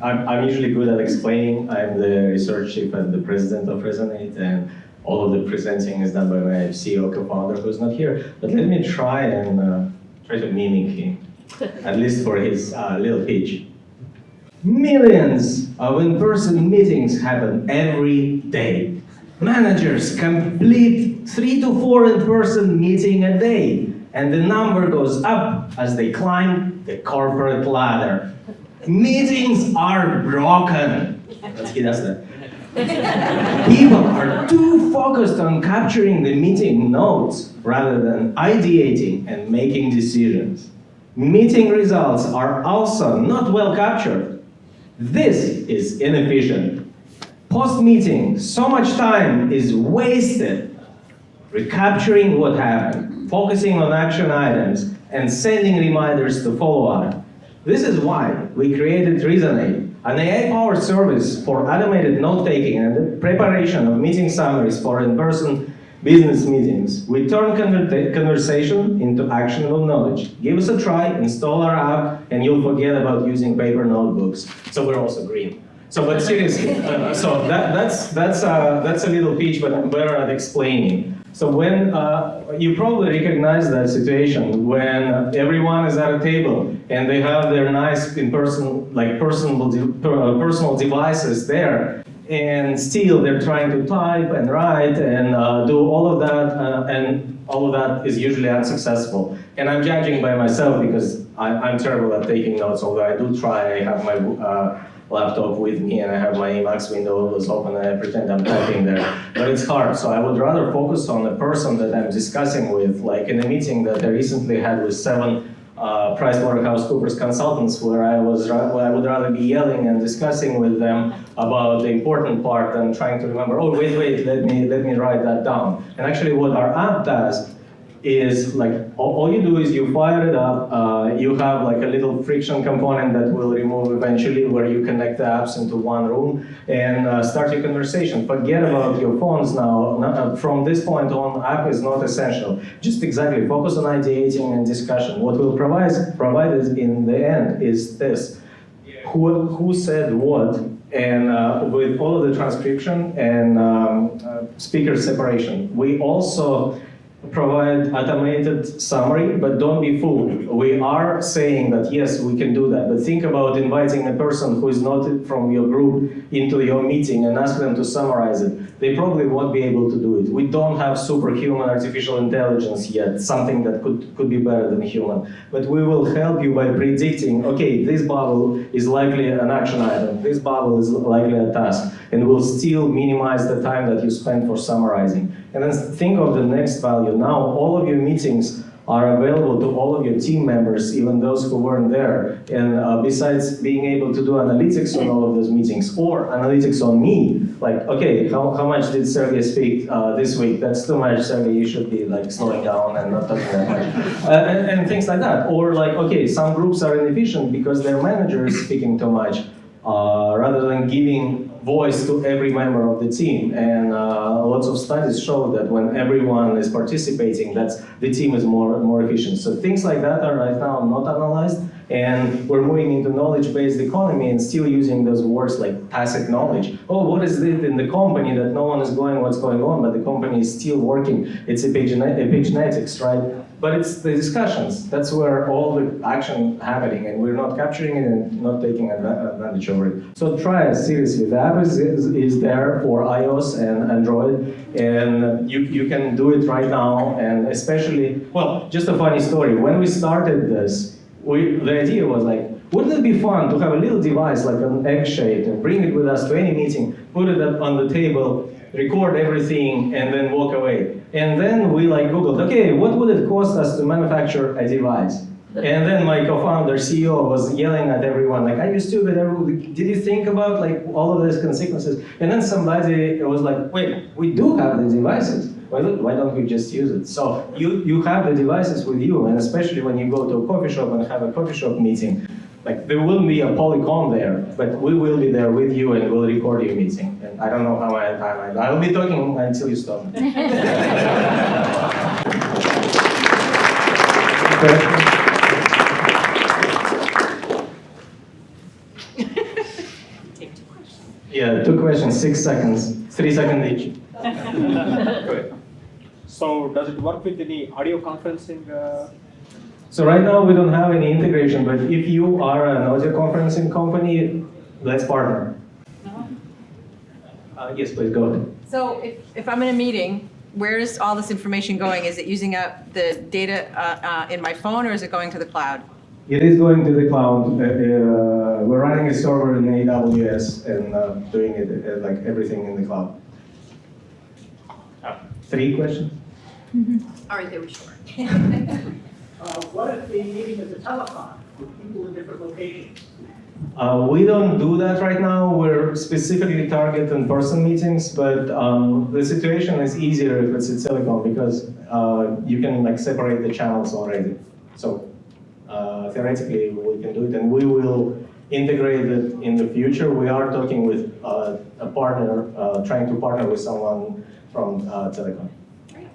I'm usually good at explaining. I'm the research chief and the president of Reason8, and all of the presenting is done by my CEO co-founder who's not here. But let me try to mimic him, at least for his little pitch. Millions of in-person meetings happen every day. Managers complete 3 to 4 in-person meetings a day, and the number goes up as they climb the corporate ladder. Meetings are broken. He does that. People are too focused on capturing the meeting notes rather than ideating and making decisions. Meeting results are also not well captured. This is inefficient. Post-meeting, so much time is wasted recapturing what happened, focusing on action items, and sending reminders to follow up. This is why we created Reason8, an AI-powered service for automated note-taking and the preparation of meeting summaries for in-person business meetings. We turn conversation into actionable knowledge. Give us a try, install our app, and you'll forget about using paper notebooks. So we're also green. So, but seriously, so that's a little pitch, but I'm better at explaining. So when you probably recognize that situation when everyone is at a table and they have their nice in-person, like personal devices there, and still they're trying to type and write and do all of that, and all of that is usually unsuccessful. And I'm judging by myself because I'm terrible at taking notes, although I do try. I have my laptop with me and I have my Emacs window always open and I pretend I'm typing there. But it's hard, so I would rather focus on the person that I'm discussing with, like in a meeting that I recently had with 7 PricewaterhouseCoopers consultants where I would rather be yelling and discussing with them about the important part than trying to remember, oh, wait, let me write that down. And actually what our app does is like, all you do is you fire it up, you have like a little friction component that will remove eventually where you connect the apps into one room and start your conversation. Forget about your phones now. From this point on, app is not essential. Just exactly focus on ideating and discussion. What we'll provide in the end is this. Who said what? And with all of the transcription and speaker separation. We also provide automated summary, but don't be fooled. We are saying that yes, we can do that, but think about inviting a person who is not from your group into your meeting and ask them to summarize it. They probably won't be able to do it. We don't have superhuman artificial intelligence yet, something that could be better than human. But we will help you by predicting, okay, this bubble is likely an action item, this bubble is likely a task, and we'll still minimize the time that you spend for summarizing. And then think of the next value. Now all of your meetings are available to all of your team members, even those who weren't there. And besides being able to do analytics on all of those meetings, or analytics on me, like, okay, how much did Sergey speak this week? That's too much, Sergey, you should be like slowing down and not talking that much. And things like that. Or like, okay, some groups are inefficient because their manager is speaking too much, rather than giving voice to every member of the team. And lots of studies show that when everyone is participating, the team is more efficient. So things like that are right now not analyzed, and we're moving into knowledge-based economy and still using those words like tacit knowledge. Oh, what is it in the company that no one is going what's going on, but the company is still working? It's epigenetics, right? But it's the discussions. That's where all the action happening, and we're not capturing it and not taking advantage of it. So try it seriously. The app is there for iOS and Android, and you can do it right now. And especially, well, just a funny story. When we started this, the idea was like, wouldn't it be fun to have a little device like an egg-shaped and bring it with us to any meeting, put it up on the table, record everything, and then walk away. And then we like Googled, okay, what would it cost us to manufacture a device? And then my co-founder, CEO, was yelling at everyone, like, are you stupid? Did you think about like all of these consequences? And then somebody was like, wait, we do have the devices. Why don't we just use it? So you have the devices with you, and especially when you go to a coffee shop and have a coffee shop meeting, like there wouldn't be a Polycom there, but we will be there with you and we'll record your meeting. And I don't know how I'll be talking until you stop. Yeah, 2 questions, 6 seconds, 3 seconds each. Good. So does it work with any audio conferencing? So right now we don't have any integration, but if you are an audio conferencing company, let's partner. Yes, please go ahead. So if I'm in a meeting, where is all this information going? Is it using up the data in my phone, or is it going to the cloud? It is going to the cloud. We're running a server in AWS and doing it like everything in the cloud. 3 questions? All right, they were short. What if the meeting is a telecom with people in different locations? We don't do that right now. We're specifically targeting in-person meetings, but the situation is easier if it's a telecom because you can like separate the channels already. So theoretically, we can do it, and we will integrate it in the future. We are talking with a partner, trying to partner with someone from telecom. Great.